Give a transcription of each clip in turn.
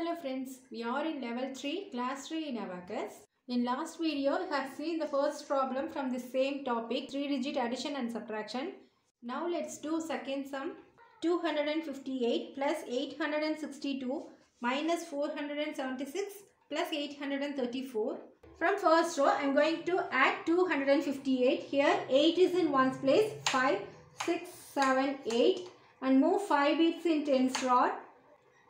Hello friends, we are in level 3, class 3 in Abacus. In last video, we have seen the first problem from the same topic, 3-digit addition and subtraction. Now let's do second sum. 258 plus 862 minus 476 plus 834. From first row, I am going to add 258. Here 8 is in ones place, 5, 6, 7, 8 and move 5 bits in tens rod.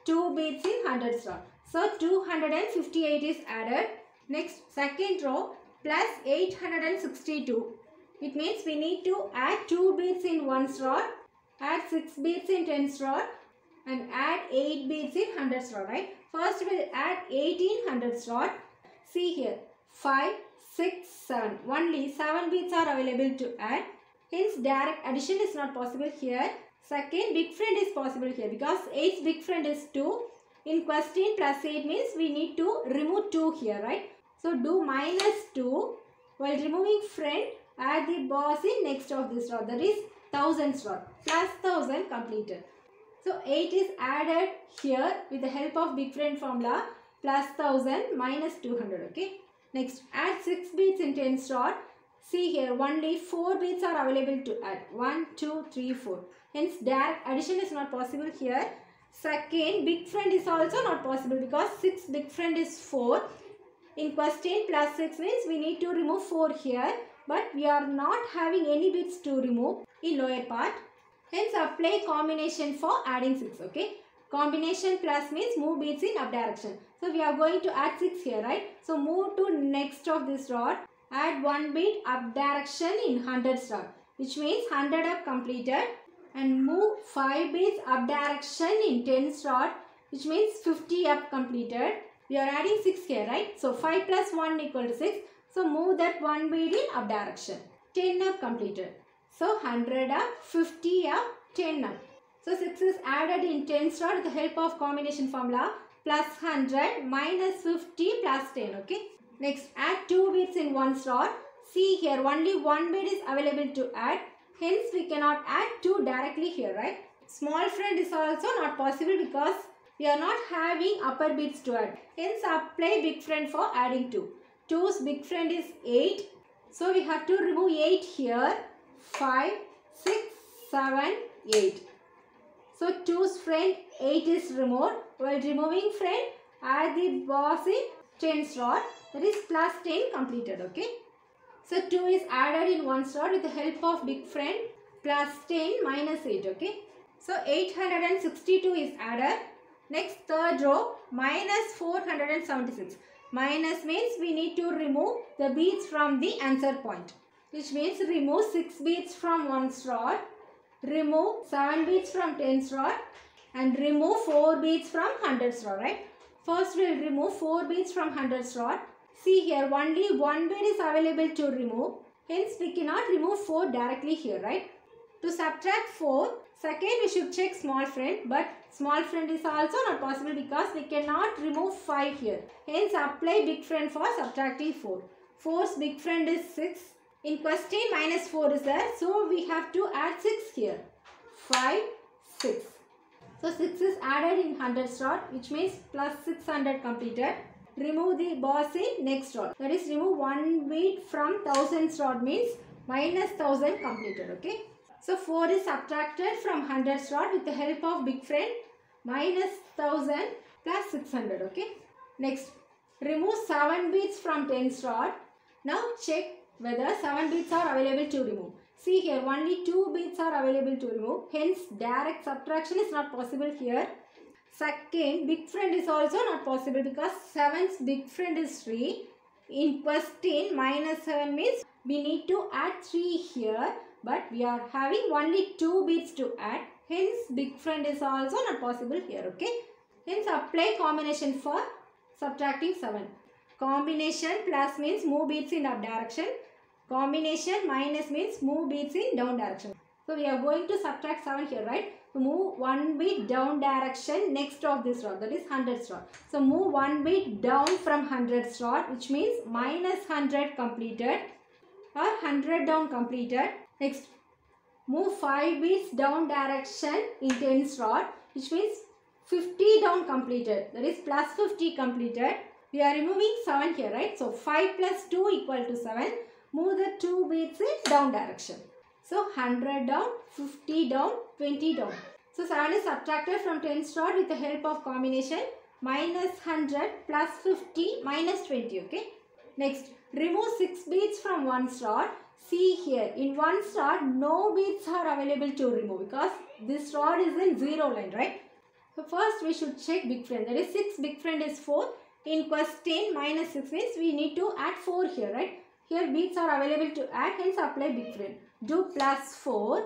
2 bits in hundreds rod. So 258 is added. Next second row plus 862. It means we need to add 2 bits in ones rod, add 6 bits in tens rod and add 8 bits in hundreds rod, right? First we will add 8 in hundreds rod. See here 5, 6, 7. Only 7 bits are available to add. Hence direct addition is not possible here. Second, big friend is possible here because 8's big friend is 2. In question plus 8 means we need to remove 2 here, right? So do minus 2. While removing friend, add the boss in next of this rod, that is thousands rod. Plus 1000 completed. So 8 is added here with the help of big friend formula. Plus 1000 minus 200, okay? Next, add 6 bits in tens rod. See here, only 4 bits are available to add. 1, 2, 3, 4. Hence, direct addition is not possible here. Second, big friend is also not possible because 6 big friend is 4. In question, plus 6 means we need to remove 4 here. But we are not having any bits to remove in lower part. Hence, apply combination for adding 6, okay? Combination plus means move bits in up direction. So, we are going to add 6 here, right? So, move to next of this rod. Add 1 bit up direction in hundreds rod, which means 100 up completed, and move 5 bits up direction in tens rod, which means 50 up completed. We are adding 6 here, right? So 5 plus 1 equal to 6. So move that 1 bit in up direction. 10 up completed. So 100 up, 50 up, 10 up. So 6 is added in tens rod with the help of combination formula. Plus 100 minus 50 plus 10, okay? Next, add 2 bits in ones rod. See here, only 1 bit is available to add. Hence, we cannot add 2 directly here, right? Small friend is also not possible because we are not having upper bits to add. Hence, apply big friend for adding 2. 2's big friend is 8. So, we have to remove 8 here. 5, 6, 7, 8. So, 2's friend 8 is removed. While removing friend, add the boss in tens rod. That is plus 10 completed, okay? So 2 is added in ones rod with the help of big friend. Plus 10 minus 8, okay? So 862 is added. Next third row minus 476. Minus means we need to remove the beads from the answer point. Which means remove 6 beads from ones rod. Remove 7 beads from tens rod. And remove 4 beads from hundreds rod, right? First we will remove 4 beads from hundreds rod. See here, only 1 bit is available to remove. Hence, we cannot remove 4 directly here, right? To subtract 4, second we should check small friend. But small friend is also not possible because we cannot remove 5 here. Hence, apply big friend for subtracting 4. 4's big friend is 6. In question, minus 4 is there. So, we have to add 6 here. 5, 6. So, 6 is added in hundreds rod, which means plus 600 completed. Remove the boss in next rod. That is, remove 1 bit from thousands rod means minus 1000 completed, okay? So 4 is subtracted from hundreds rod with the help of big friend. Minus 1000 plus 600, okay? Next, remove 7 bits from tens rod. Now check whether 7 bits are available to remove. See here, only 2 bits are available to remove. Hence, direct subtraction is not possible here. Second, big friend is also not possible because 7's big friend is 3. In question, minus 7 means we need to add 3 here. But we are having only 2 bits to add. Hence, big friend is also not possible here, okay? Hence, apply combination for subtracting 7. Combination plus means move bits in up direction. Combination minus means move bits in down direction. So, we are going to subtract 7 here, right? So, move 1 bit down direction next of this rod, that is hundreds rod. So, move 1 bit down from hundreds rod, which means minus 100 completed or 100 down completed. Next, move 5 bits down direction in tens rod, which means 50 down completed, that is plus 50 completed. We are removing 7 here, right? So 5 plus 2 equal to 7. Move the 2 bits in down direction. So 100 down, 50 down, 20 down. So 7 is subtracted from 10's rod with the help of combination. Minus 100 plus 50 minus 20, okay? Next, remove 6 beads from 1's rod. See here, in 1's rod, no beads are available to remove because this rod is in 0 line, right? So first we should check big friend. That is 6 big friend is 4. In question minus 6 means we need to add 4 here, right? Here beads are available to add, hence apply big friend. Do plus 4.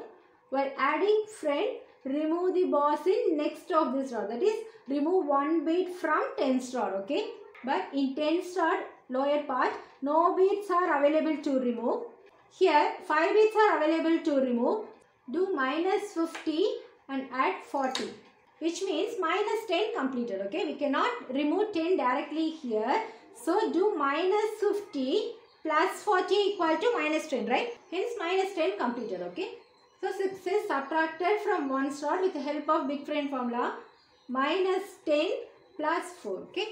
While adding friend, remove the boss in next of this rod. That is remove 1 bead from 10's rod, okay? But in 10's rod lower part, no beads are available to remove. Here 5 beads are available to remove. Do minus 50 and add 40. Which means minus 10 completed, okay? We cannot remove 10 directly here. So do minus 50 plus 40 equal to minus 10, right? Hence minus 10 completed, okay? So 6 is subtracted from 1's rod with the help of big friend formula. Minus 10 plus 4, okay?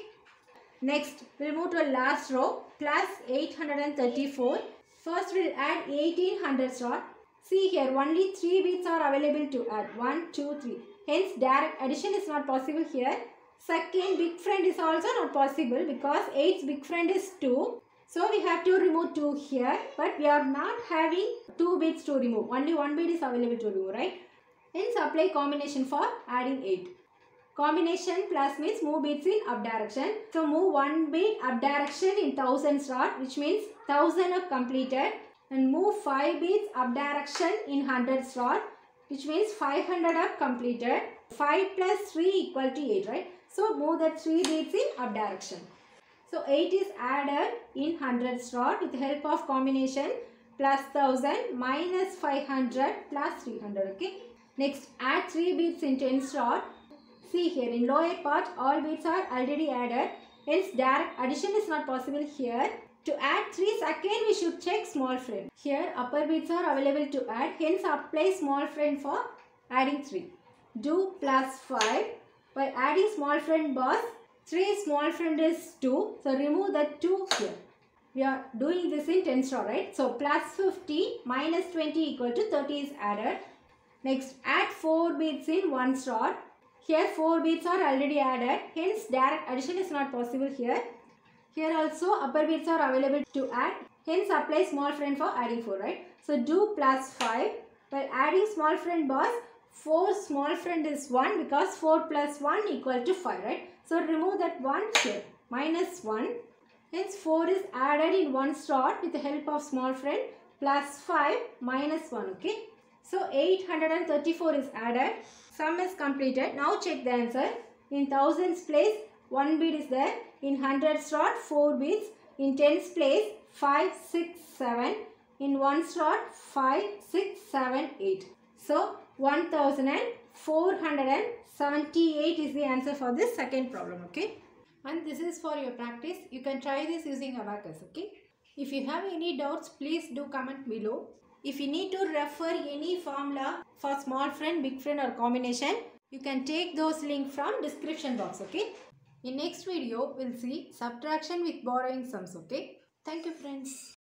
Next, we'll move to a last row. Plus 834. First, we'll add 1800's rod. See here, only 3 beads are available to add. 1, 2, 3. Hence, direct addition is not possible here. Second, big friend is also not possible because 8's big friend is 2. So, we have to remove 2 here. But we are not having 2 beads to remove. Only 1 bead is available to remove, right? Hence, apply combination for adding 8. Combination plus means move beads in up direction. So, move 1 bead up direction in 1000's rod, which means 1000 are completed. And move 5 beads up direction in 100's rod, which means 500 are completed. 5 plus 3 equal to 8, right? So, move the 3 beads in up direction. So, 8 is added in 100's rod with the help of combination plus 1000 minus 500 plus 300, okay? Next, add 3 beads in 10's rod. See here, in lower part, all beads are already added. Hence, direct addition is not possible here. To add 3 second, we should check small friend. Here, upper beads are available to add. Hence, apply small friend for adding 3. Do plus 5. By adding small friend boss, 3 small friend is 2. So, remove the 2 here. We are doing this in 10's rod, right? So, plus 50 minus 20 equal to 30 is added. Next, add 4 beads in 1's rod. Here 4 beads are already added. Hence, direct addition is not possible here. Here also upper beads are available to add. Hence, apply small friend for adding 4, right? So, do plus 5. By adding small friend boss, 4 small friend is 1 because 4 plus 1 equal to 5, right? So, remove that 1 here. Minus 1. Hence, 4 is added in 1's rod with the help of small friend plus 5 minus 1, okay? So, 834 is added. Sum is completed. Now check the answer. In 1000's place, 1 bead is there. In 100's rod, 4 beads. In 10's place, 5, 6, 7. In 1's rod, 5, 6, 7, 8. So, 1478 is the answer for this second problem, okay? And this is for your practice. You can try this using abacus, okay? If you have any doubts, please do comment below. If you need to refer any formula for small friend, big friend or combination, you can take those links from description box, okay? In next video, we'll see subtraction with borrowing sums, okay? Thank you, friends.